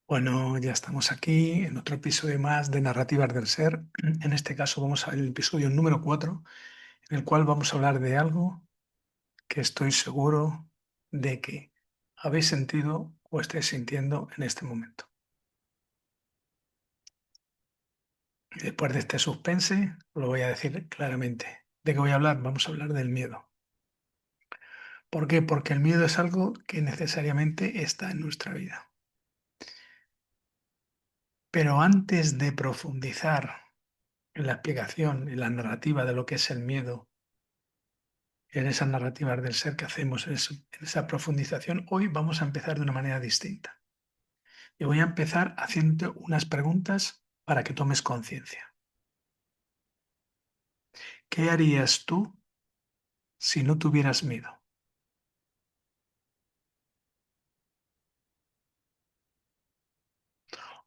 Bueno, ya estamos aquí en otro episodio más de Narrativas del Ser. En este caso vamos a ver el episodio número 4, en el cual vamos a hablar de algo que estoy seguro de que habéis sentido o estáis sintiendo en este momento. Y después de este suspense, lo voy a decir claramente. ¿De qué voy a hablar? Vamos a hablar del miedo. ¿Por qué? Porque el miedo es algo que necesariamente está en nuestra vida. Pero antes de profundizar en la explicación, en la narrativa de lo que es el miedo, en esas narrativas del ser que hacemos, en esa profundización, hoy vamos a empezar de una manera distinta. Y voy a empezar haciendo unas preguntas para que tomes conciencia. ¿Qué harías tú si no tuvieras miedo?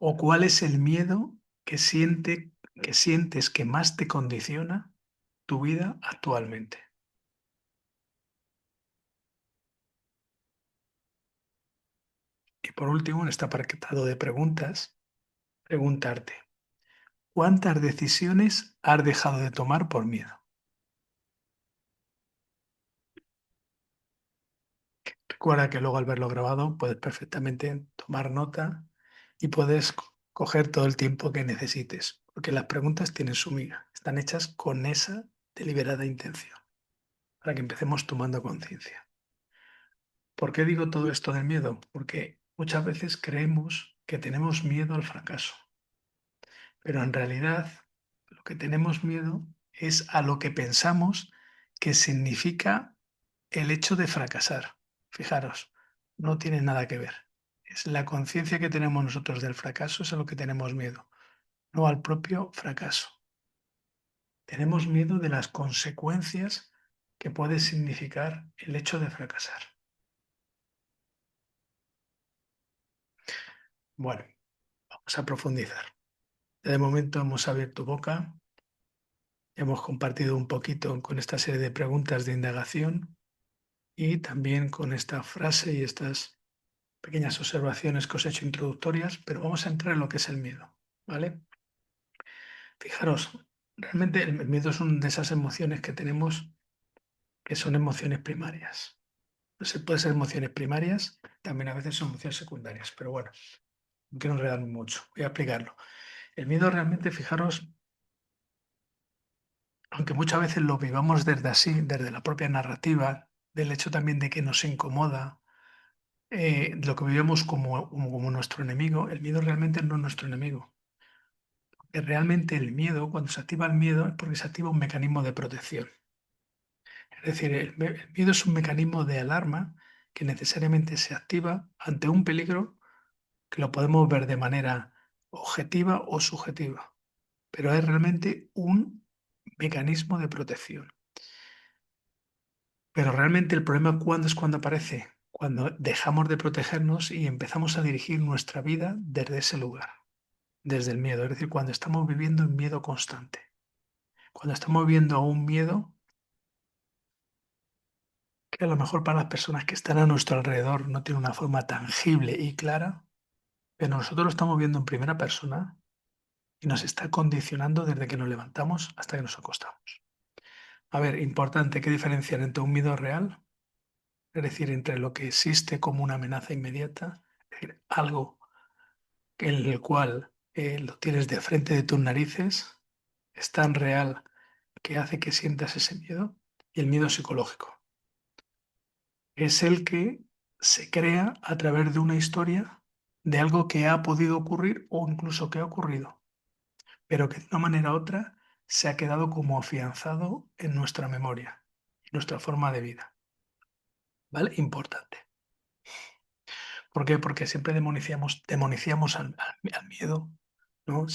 ¿O cuál es el miedo que sientes que más te condiciona tu vida actualmente? Y por último, en este apartado de preguntas, preguntarte, ¿cuántas decisiones has dejado de tomar por miedo? Recuerda que luego al verlo grabado puedes perfectamente tomar nota y puedes coger todo el tiempo que necesites, porque las preguntas tienen su miga, están hechas con esa deliberada intención, para que empecemos tomando conciencia. ¿Por qué digo todo esto del miedo? Porque muchas veces creemos que tenemos miedo al fracaso, pero en realidad lo que tenemos miedo es a lo que pensamos que significa el hecho de fracasar. Fijaros, no tiene nada que ver. Es la conciencia que tenemos nosotros del fracaso es a lo que tenemos miedo, no al propio fracaso. Tenemos miedo de las consecuencias que puede significar el hecho de fracasar. Bueno, vamos a profundizar. De momento hemos abierto boca, hemos compartido un poquito con esta serie de preguntas de indagación y también con esta frase y estas pequeñas observaciones que os he hecho introductorias, pero vamos a entrar en lo que es el miedo, ¿vale? Fijaros, realmente el miedo es una de esas emociones que tenemos que son emociones primarias. Entonces, puede ser emociones primarias, también a veces son emociones secundarias, pero bueno, no quiero enredarme mucho, voy a explicarlo. El miedo realmente, fijaros, aunque muchas veces lo vivamos desde así, desde la propia narrativa, del hecho también de que nos incomoda, lo que vivimos como nuestro enemigo, el miedo realmente no es nuestro enemigo. Realmente el miedo, cuando se activa el miedo, es porque se activa un mecanismo de protección. Es decir, el miedo es un mecanismo de alarma que necesariamente se activa ante un peligro que lo podemos ver de manera objetiva o subjetiva, pero es realmente un mecanismo de protección. Pero realmente el problema ¿cuándo es cuando aparece? Cuando dejamos de protegernos y empezamos a dirigir nuestra vida desde ese lugar, desde el miedo, es decir, cuando estamos viviendo en miedo constante. Cuando estamos viviendo a un miedo que a lo mejor para las personas que están a nuestro alrededor no tiene una forma tangible y clara, pero nosotros lo estamos viendo en primera persona y nos está condicionando desde que nos levantamos hasta que nos acostamos. A ver, importante, ¿qué diferenciar entre un miedo real? Es decir, entre lo que existe como una amenaza inmediata, es decir, algo en el cual lo tienes de frente de tus narices, es tan real que hace que sientas ese miedo, y el miedo psicológico. Es el que se crea a través de una historia de algo que ha podido ocurrir o incluso que ha ocurrido, pero que de una manera u otra se ha quedado como afianzado en nuestra memoria, en nuestra forma de vida. ¿Vale? Importante. ¿Por qué? Porque siempre demoniciamos al miedo, ¿no?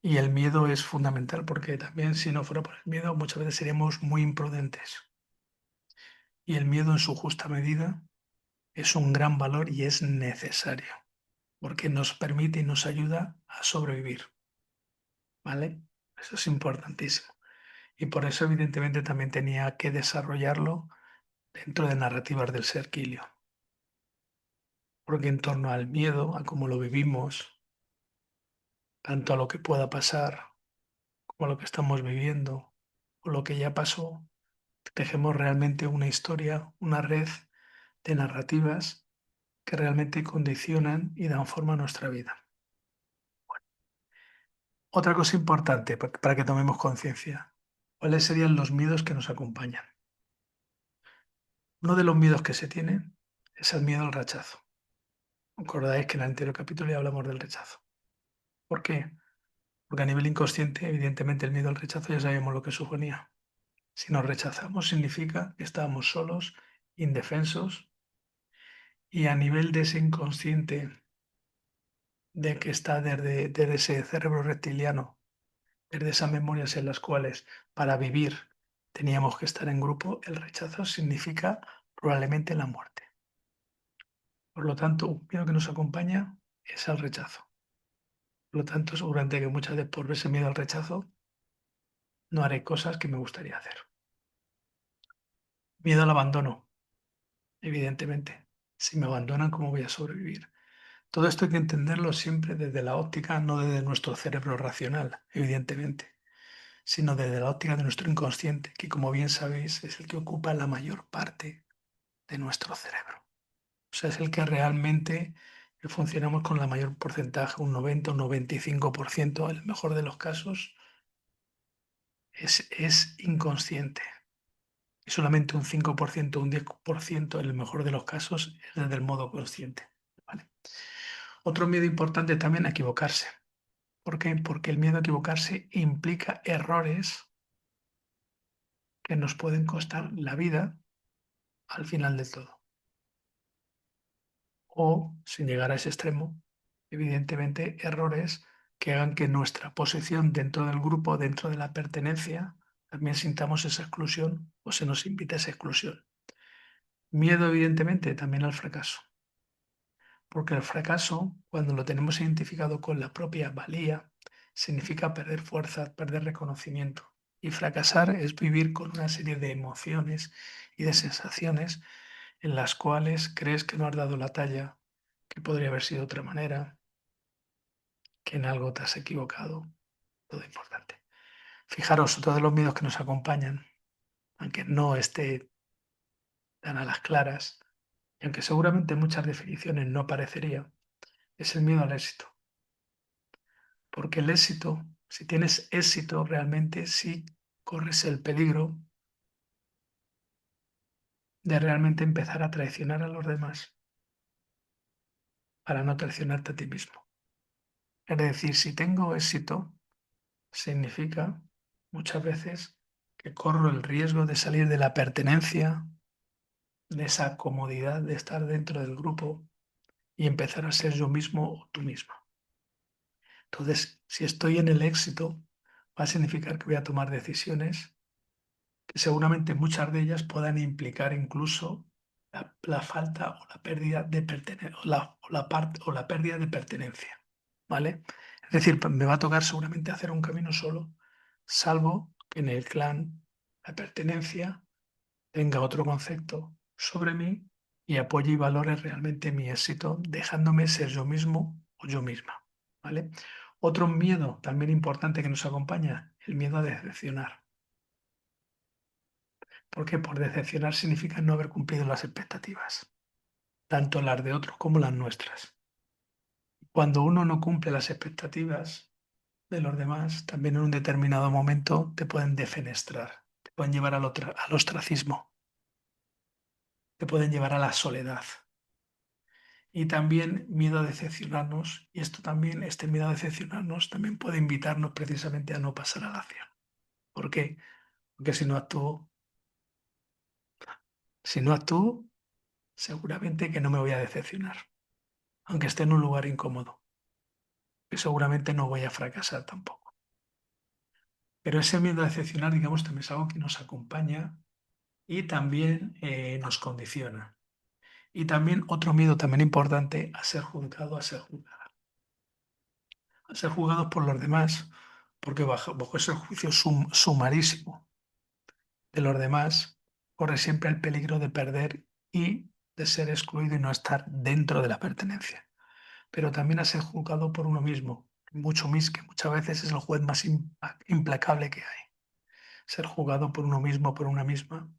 Y el miedo es fundamental porque también si no fuera por el miedo muchas veces seríamos muy imprudentes. Y el miedo en su justa medida es un gran valor y es necesario, porque nos permite y nos ayuda a sobrevivir, ¿vale? Eso es importantísimo. Y por eso, evidentemente, también tenía que desarrollarlo dentro de narrativas del ser Quilio. porque en torno al miedo, a cómo lo vivimos, tanto a lo que pueda pasar como a lo que estamos viviendo o lo que ya pasó, tejemos realmente una historia, una red de narrativas que realmente condicionan y dan forma a nuestra vida. Otra cosa importante para que tomemos conciencia, ¿cuáles serían los miedos que nos acompañan? Uno de los miedos que se tiene es el miedo al rechazo. Acordáis que en el anterior capítulo ya hablamos del rechazo. ¿Por qué? Porque a nivel inconsciente, evidentemente, el miedo al rechazo ya sabemos lo que suponía. Si nos rechazamos significa que estábamos solos, indefensos, y a nivel de ese inconsciente de que está desde ese cerebro reptiliano, desde esas memorias en las cuales para vivir teníamos que estar en grupo, el rechazo significa probablemente la muerte. Por lo tanto, un miedo que nos acompaña es el rechazo. Por lo tanto, seguramente que muchas veces por ese miedo al rechazo no haré cosas que me gustaría hacer. Miedo al abandono, evidentemente. Si me abandonan, ¿cómo voy a sobrevivir? Todo esto hay que entenderlo siempre desde la óptica, no desde nuestro cerebro racional, evidentemente, sino desde la óptica de nuestro inconsciente, que como bien sabéis es el que ocupa la mayor parte de nuestro cerebro. O sea, es el que realmente funcionamos con la mayor porcentaje, un 90, un 95%, en el mejor de los casos, es inconsciente. Y solamente un 5%, un 10%, en el mejor de los casos, es desde el modo consciente. ¿Vale? Otro miedo importante también a equivocarse. ¿Por qué? Porque el miedo a equivocarse implica errores que nos pueden costar la vida al final del todo. O, sin llegar a ese extremo, evidentemente errores que hagan que nuestra posición dentro del grupo, dentro de la pertenencia, también sintamos esa exclusión o se nos invita a esa exclusión. Miedo, evidentemente, también al fracaso. Porque el fracaso, cuando lo tenemos identificado con la propia valía, significa perder fuerza, perder reconocimiento. Y fracasar es vivir con una serie de emociones y de sensaciones en las cuales crees que no has dado la talla, que podría haber sido de otra manera, que en algo te has equivocado. Todo importante. Fijaros, otro de los miedos que nos acompañan, aunque no esté tan a las claras, y aunque seguramente en muchas definiciones no parecería, es el miedo al éxito. Porque el éxito, si tienes éxito realmente, sí corres el peligro de realmente empezar a traicionar a los demás para no traicionarte a ti mismo. Es decir, si tengo éxito, significa muchas veces que corro el riesgo de salir de la pertenencia, de esa comodidad de estar dentro del grupo y empezar a ser yo mismo o tú misma. Entonces, si estoy en el éxito, va a significar que voy a tomar decisiones que seguramente muchas de ellas puedan implicar incluso la falta o la pérdida de pertenencia o la pérdida de pertenencia, ¿vale? Es decir, me va a tocar seguramente hacer un camino solo, salvo que en el clan la pertenencia tenga otro concepto sobre mí y apoye y valore realmente mi éxito, dejándome ser yo mismo o yo misma, ¿vale? Otro miedo también importante que nos acompaña, el miedo a decepcionar. Porque por decepcionar significa no haber cumplido las expectativas, tanto las de otros como las nuestras. Cuando uno no cumple las expectativas de los demás, también en un determinado momento te pueden defenestrar, te pueden llevar al ostracismo, te pueden llevar a la soledad. Y también miedo a decepcionarnos, y esto también, este miedo a decepcionarnos también puede invitarnos precisamente a no pasar a la acción. ¿Por qué? Porque si no actúo, seguramente que no me voy a decepcionar, aunque esté en un lugar incómodo, que seguramente no voy a fracasar tampoco. Pero ese miedo a decepcionar, digamos, también es algo que nos acompaña y también nos condiciona. Y también otro miedo también importante a ser juzgado, a ser juzgada. A ser juzgados por los demás, porque bajo ese juicio sumarísimo de los demás, corre siempre el peligro de perder y de ser excluido y no estar dentro de la pertenencia, pero también a ser juzgado por uno mismo, mucho más que muchas veces es el juez más implacable que hay. Ser juzgado por uno mismo, por una misma,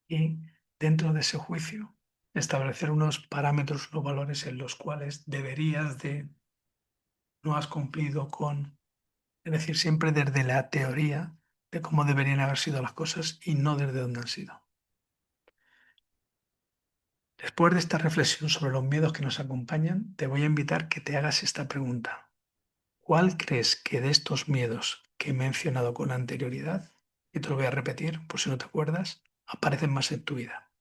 y dentro de ese juicio establecer unos parámetros, unos valores en los cuales deberías de, no has cumplido con, es decir, siempre desde la teoría de cómo deberían haber sido las cosas y no desde dónde han sido. Después de esta reflexión sobre los miedos que nos acompañan, te voy a invitar que te hagas esta pregunta. ¿Cuál crees que de estos miedos que he mencionado con anterioridad, y te lo voy a repetir por si no te acuerdas, aparecen más en tu vida?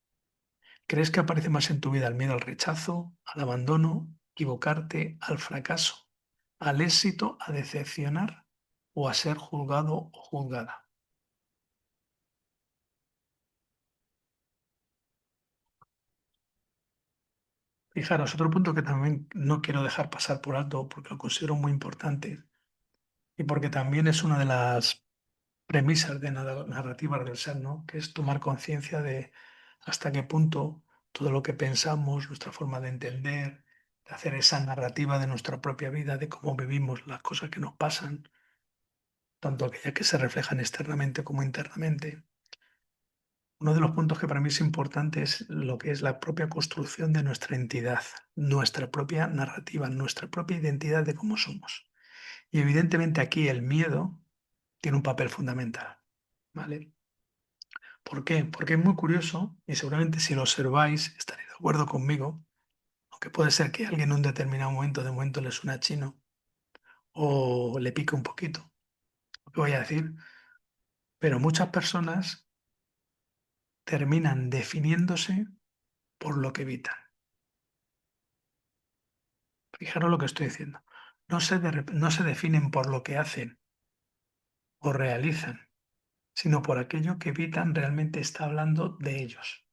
¿Crees que aparece más en tu vida el miedo al rechazo, al abandono, equivocarte, al fracaso, al éxito, a decepcionar o a ser juzgado o juzgada? Fijaros, otro punto que también no quiero dejar pasar por alto porque lo considero muy importante y porque también es una de las premisas de narrativas del ser, ¿no? Que es tomar conciencia de hasta qué punto todo lo que pensamos, nuestra forma de entender, de hacer esa narrativa de nuestra propia vida, de cómo vivimos las cosas que nos pasan, tanto aquellas que se reflejan externamente como internamente. Uno de los puntos que para mí es importante es lo que es la propia construcción de nuestra entidad, nuestra propia narrativa, nuestra propia identidad de cómo somos. Y evidentemente aquí el miedo tiene un papel fundamental, ¿vale? ¿Por qué? Porque es muy curioso y seguramente si lo observáis estaréis de acuerdo conmigo, aunque puede ser que a alguien en un determinado momento de momento le suena chino o le pique un poquito, lo que voy a decir, pero muchas personas terminan definiéndose por lo que evitan. Fijaros lo que estoy diciendo. No se definen por lo que hacen o realizan, sino por aquello que evitan realmente está hablando de ellos.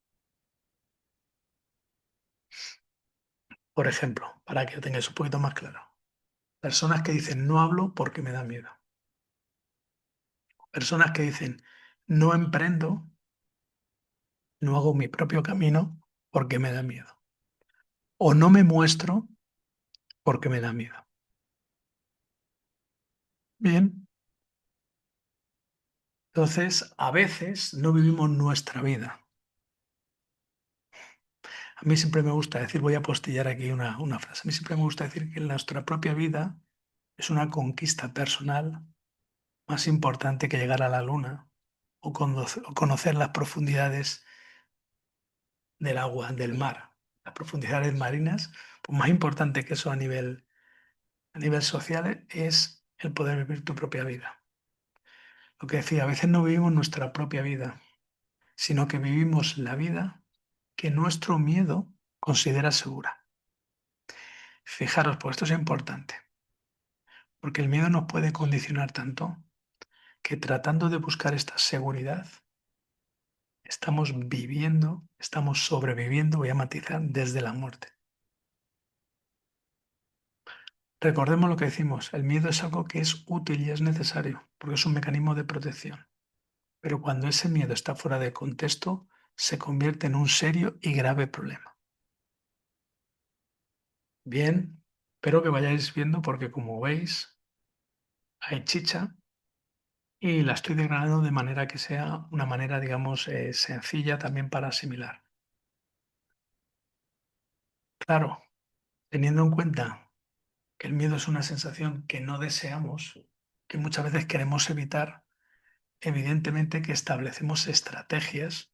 Por ejemplo, para que lo tengáis un poquito más claro, personas que dicen no hablo porque me da miedo. Personas que dicen no emprendo, no hago mi propio camino porque me da miedo. O no me muestro porque me da miedo. Bien, entonces a veces no vivimos nuestra vida. A mí siempre me gusta decir, voy a postillar aquí una frase, a mí siempre me gusta decir que nuestra propia vida es una conquista personal más importante que llegar a la luna o conocer las profundidades del agua, del mar, las profundidades marinas, pues más importante que eso a nivel social es el poder vivir tu propia vida. Lo que decía, a veces no vivimos nuestra propia vida, sino que vivimos la vida que nuestro miedo considera segura. Fijaros, pues esto es importante, porque el miedo nos puede condicionar tanto que tratando de buscar esta seguridad, estamos viviendo, estamos sobreviviendo, voy a matizar, desde la muerte. Recordemos lo que decimos, el miedo es algo que es útil y es necesario, porque es un mecanismo de protección. Pero cuando ese miedo está fuera de contexto, se convierte en un serio y grave problema. Bien, espero que vayáis viendo porque como veis, hay chicha y la estoy degradando de manera que sea una manera, digamos, sencilla también para asimilar. Claro, teniendo en cuenta que el miedo es una sensación que no deseamos, que muchas veces queremos evitar, evidentemente que establecemos estrategias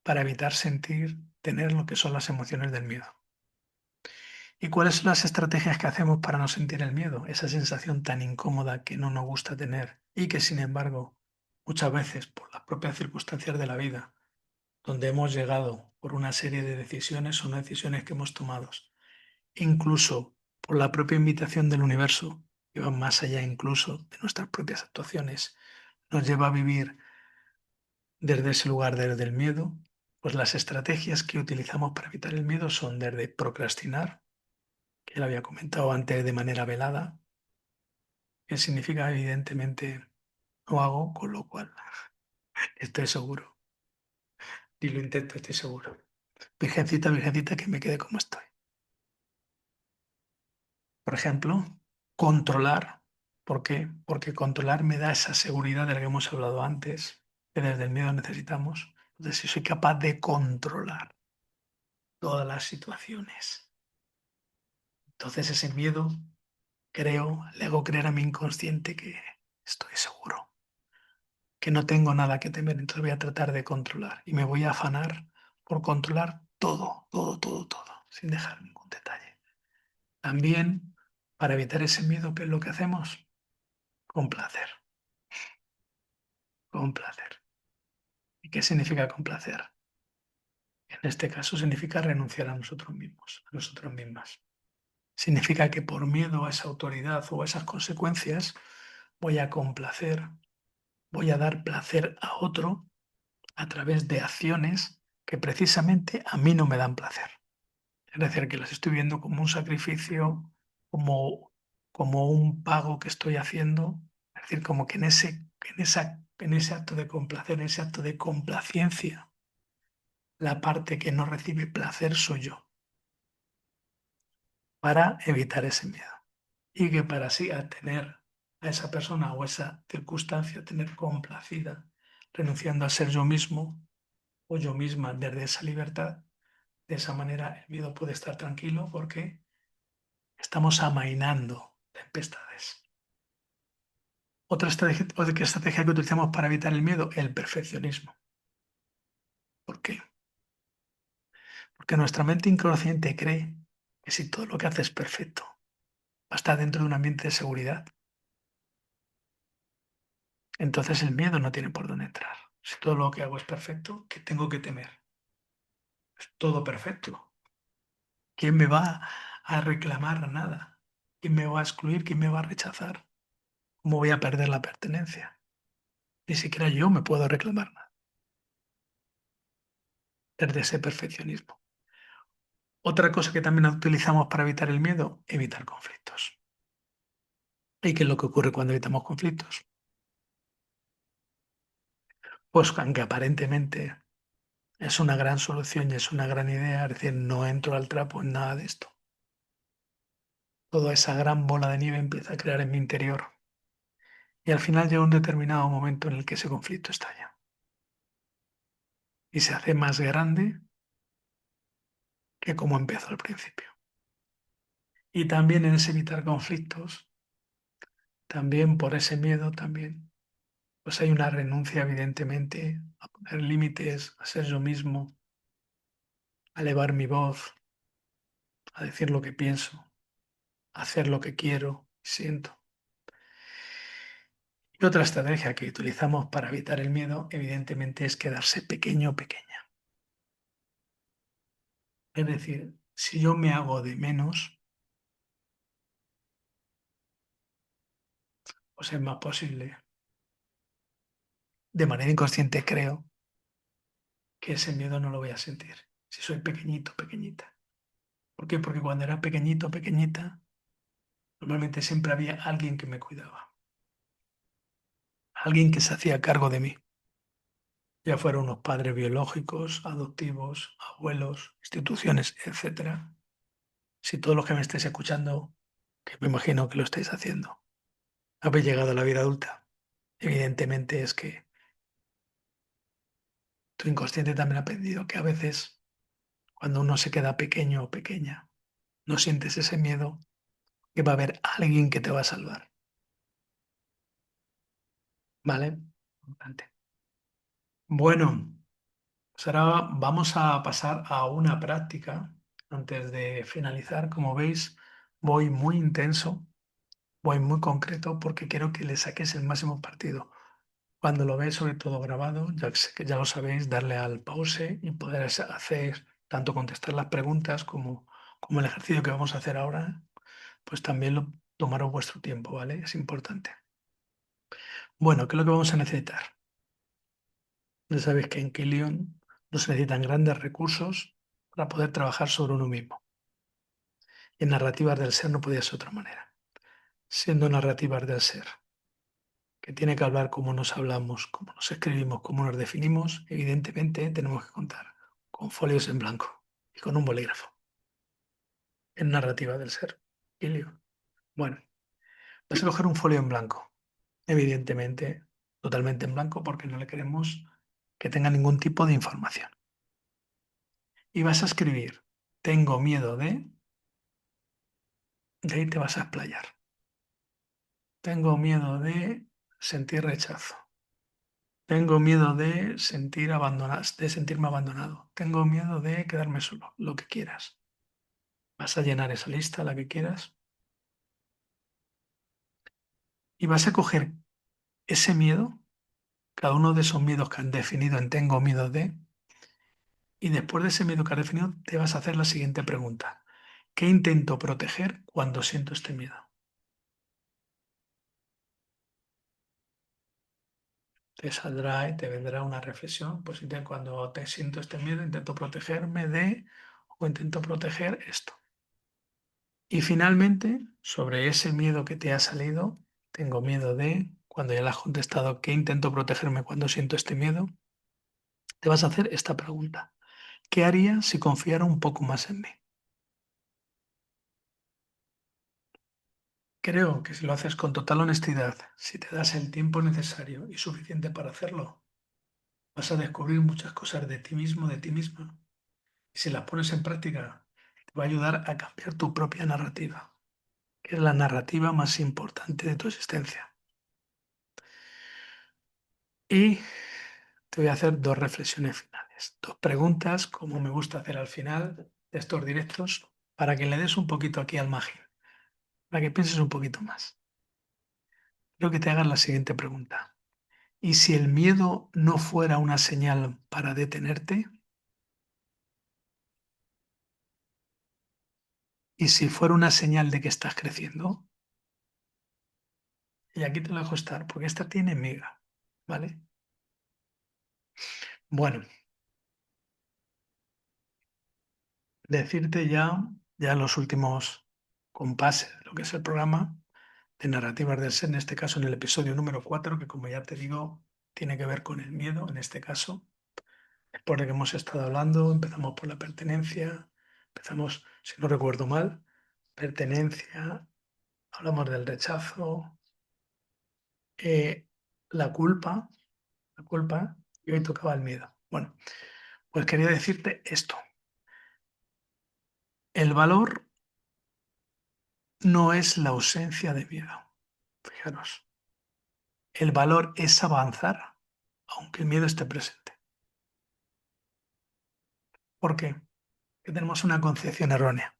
para evitar sentir, tener lo que son las emociones del miedo. ¿Y cuáles son las estrategias que hacemos para no sentir el miedo? Esa sensación tan incómoda que no nos gusta tener y que sin embargo muchas veces por las propias circunstancias de la vida, donde hemos llegado por una serie de decisiones o no decisiones que hemos tomado, incluso por la propia invitación del universo, que va más allá incluso de nuestras propias actuaciones, nos lleva a vivir desde ese lugar, desde el miedo, pues las estrategias que utilizamos para evitar el miedo son desde procrastinar, que lo había comentado antes de manera velada, que significa evidentemente no hago, con lo cual estoy seguro, y lo intento, estoy seguro. Virgencita, virgencita, que me quede como estoy. Por ejemplo, controlar. ¿Por qué? Porque controlar me da esa seguridad de la que hemos hablado antes, que desde el miedo necesitamos. Entonces, si soy capaz de controlar todas las situaciones, entonces ese miedo, creo, le hago creer a mi inconsciente que estoy seguro, que no tengo nada que temer, entonces voy a tratar de controlar y me voy a afanar por controlar todo, todo, todo, todo, sin dejar ningún detalle. También, para evitar ese miedo, ¿qué es lo que hacemos? Complacer, complacer. ¿Y qué significa complacer? En este caso significa renunciar a nosotros mismos, a nosotras mismas. Significa que por miedo a esa autoridad o a esas consecuencias voy a complacer, voy a dar placer a otro a través de acciones que precisamente a mí no me dan placer. Es decir, que las estoy viendo como un sacrificio, como un pago que estoy haciendo. Es decir, como que en ese acto de complacer, en ese acto de complacencia, la parte que no recibe placer soy yo, para evitar ese miedo. Y que para así a tener a esa persona o esa circunstancia, tener complacida, renunciando a ser yo mismo o yo misma desde esa libertad, de esa manera el miedo puede estar tranquilo porque estamos amainando tempestades. Otra estrategia que utilizamos para evitar el miedo, el perfeccionismo. ¿Por qué? Porque nuestra mente inconsciente cree que si todo lo que hace es perfecto, va a estar dentro de un ambiente de seguridad. Entonces el miedo no tiene por dónde entrar. Si todo lo que hago es perfecto, ¿qué tengo que temer? Es todo perfecto. ¿Quién me va a reclamar nada? ¿Quién me va a excluir? ¿Quién me va a rechazar? ¿Cómo voy a perder la pertenencia? Ni siquiera yo me puedo reclamar nada desde ese perfeccionismo. Otra cosa que también utilizamos para evitar el miedo, evitar conflictos. ¿Y qué es lo que ocurre cuando evitamos conflictos? Pues aunque aparentemente es una gran solución y es una gran idea, es decir, no entro al trapo en nada de esto. Toda esa gran bola de nieve empieza a crear en mi interior y al final llega un determinado momento en el que ese conflicto estalla y se hace más grande que como empezó al principio. Y también en ese evitar conflictos, también por ese miedo, también, pues hay una renuncia evidentemente a poner límites, a ser yo mismo, a elevar mi voz, a decir lo que pienso, a hacer lo que quiero y siento. Y otra estrategia que utilizamos para evitar el miedo, evidentemente, es quedarse pequeño o pequeña. Es decir, si yo me hago de menos, pues es más posible, de manera inconsciente creo, que ese miedo no lo voy a sentir. Si soy pequeñito, pequeñita. ¿Por qué? Porque cuando era pequeñito, pequeñita, normalmente siempre había alguien que me cuidaba, alguien que se hacía cargo de mí, ya fueran unos padres biológicos, adoptivos, abuelos, instituciones, etcétera. Si todos los que me estáis escuchando, que me imagino que lo estáis haciendo, habéis llegado a la vida adulta, evidentemente es que tu inconsciente también ha aprendido que a veces cuando uno se queda pequeño o pequeña, no sientes ese miedo que va a haber alguien que te va a salvar. ¿Vale? Importante. Bueno, pues ahora vamos a pasar a una práctica. Antes de finalizar, como veis, voy muy intenso, voy muy concreto porque quiero que le saques el máximo partido. Cuando lo veis, sobre todo grabado, ya sé que ya lo sabéis, darle al pause y poder hacer tanto contestar las preguntas como el ejercicio que vamos a hacer ahora, pues también tomaros vuestro tiempo, ¿vale? Es importante. Bueno, ¿qué es lo que vamos a necesitar? Ya sabéis que en Kilion no se necesitan grandes recursos para poder trabajar sobre uno mismo. Y en narrativas del ser no podía ser de otra manera. Siendo narrativas del ser, que tiene que hablar cómo nos hablamos, cómo nos escribimos, cómo nos definimos, evidentemente tenemos que contar con folios en blanco y con un bolígrafo, en narrativa del ser. Ilio. Bueno, vas a coger un folio en blanco, evidentemente totalmente en blanco porque no le queremos que tenga ningún tipo de información. Y vas a escribir, tengo miedo de ahí te vas a explayar. Tengo miedo de sentir rechazo. Tengo miedo de de sentirme abandonado. Tengo miedo de quedarme solo, lo que quieras. Vas a llenar esa lista, la que quieras, y vas a coger ese miedo, cada uno de esos miedos que han definido en tengo miedo de, y después de ese miedo que has definido, te vas a hacer la siguiente pregunta. ¿Qué intento proteger cuando siento este miedo? Te saldrá y te vendrá una reflexión, pues cuando te siento este miedo, intento protegerme de, o intento proteger esto. Y finalmente, sobre ese miedo que te ha salido, tengo miedo de, cuando ya le has contestado, ¿qué intento protegerme cuando siento este miedo? Te vas a hacer esta pregunta. ¿Qué haría si confiara un poco más en mí? Creo que si lo haces con total honestidad, si te das el tiempo necesario y suficiente para hacerlo, vas a descubrir muchas cosas de ti mismo, de ti misma. Y si las pones en práctica, te va a ayudar a cambiar tu propia narrativa, que es la narrativa más importante de tu existencia. Y te voy a hacer dos reflexiones finales, dos preguntas, como me gusta hacer al final de estos directos, para que le des un poquito aquí al margen, para que pienses un poquito más. Quiero que te hagas la siguiente pregunta. ¿Y si el miedo no fuera una señal para detenerte? ¿Y si fuera una señal de que estás creciendo? Y aquí te lo dejo estar, porque esta tiene miga, ¿vale? Bueno, decirte ya los últimos compases de lo que es el programa de Narrativas del Ser, en este caso en el episodio número 4, que como ya te digo, tiene que ver con el miedo, en este caso. Después de que hemos estado hablando, empezamos por la pertenencia, empezamos, si no recuerdo mal, pertenencia, hablamos del rechazo, eh, la culpa, la culpa, y hoy tocaba el miedo. Bueno, pues quería decirte esto. El valor no es la ausencia de miedo. Fijaros, el valor es avanzar, aunque el miedo esté presente. ¿Por qué? Porque tenemos una concepción errónea.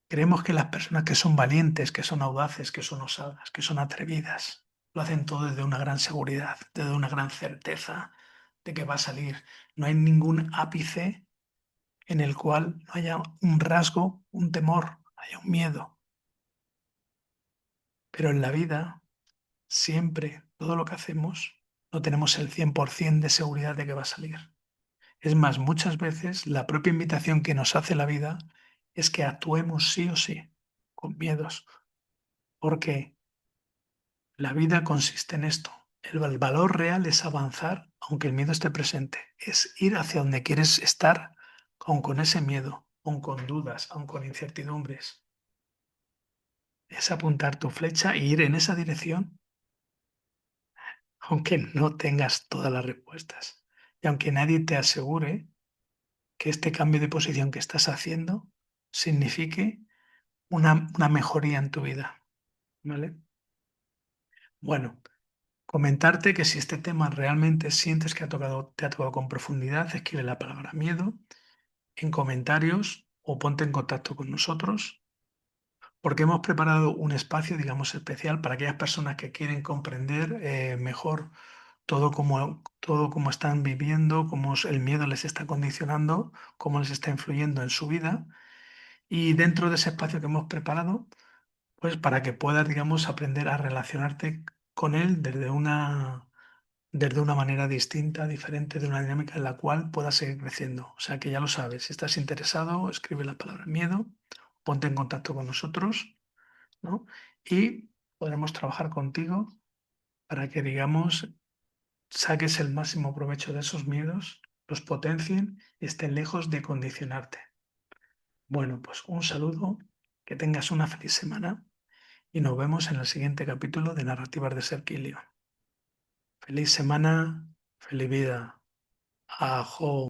Creemos que las personas que son valientes, que son audaces, que son osadas, que son atrevidas, lo hacen todo desde una gran seguridad, desde una gran certeza de que va a salir. No hay ningún ápice en el cual no haya un rasgo, un temor, haya un miedo. Pero en la vida, siempre, todo lo que hacemos, no tenemos el 100% de seguridad de que va a salir. Es más, muchas veces la propia invitación que nos hace la vida es que actuemos sí o sí, con miedos, porque la vida consiste en esto. El valor real es avanzar aunque el miedo esté presente, es ir hacia donde quieres estar, aun con ese miedo, aun con dudas, aun con incertidumbres. Es apuntar tu flecha e ir en esa dirección, aunque no tengas todas las respuestas. Y aunque nadie te asegure que este cambio de posición que estás haciendo signifique una mejoría en tu vida, ¿vale? Bueno, comentarte que si este tema realmente sientes que te ha tocado con profundidad, escribe la palabra miedo en comentarios o ponte en contacto con nosotros, porque hemos preparado un espacio, digamos, especial para aquellas personas que quieren comprender mejor todo cómo están viviendo, el miedo les está condicionando, cómo les está influyendo en su vida. Y dentro de ese espacio que hemos preparado, pues para que puedas, digamos, aprender a relacionarte con él desde una manera distinta, diferente, de una dinámica en la cual puedas seguir creciendo. O sea que ya lo sabes, si estás interesado, escribe la palabra miedo, ponte en contacto con nosotros, ¿no? Y podremos trabajar contigo para que, digamos, saques el máximo provecho de esos miedos los potencien y estén lejos de condicionarte. Bueno, pues un saludo, que tengas una feliz semana y nos vemos en el siguiente capítulo de Narrativas de Serquilio. Feliz semana, feliz vida. Ajo.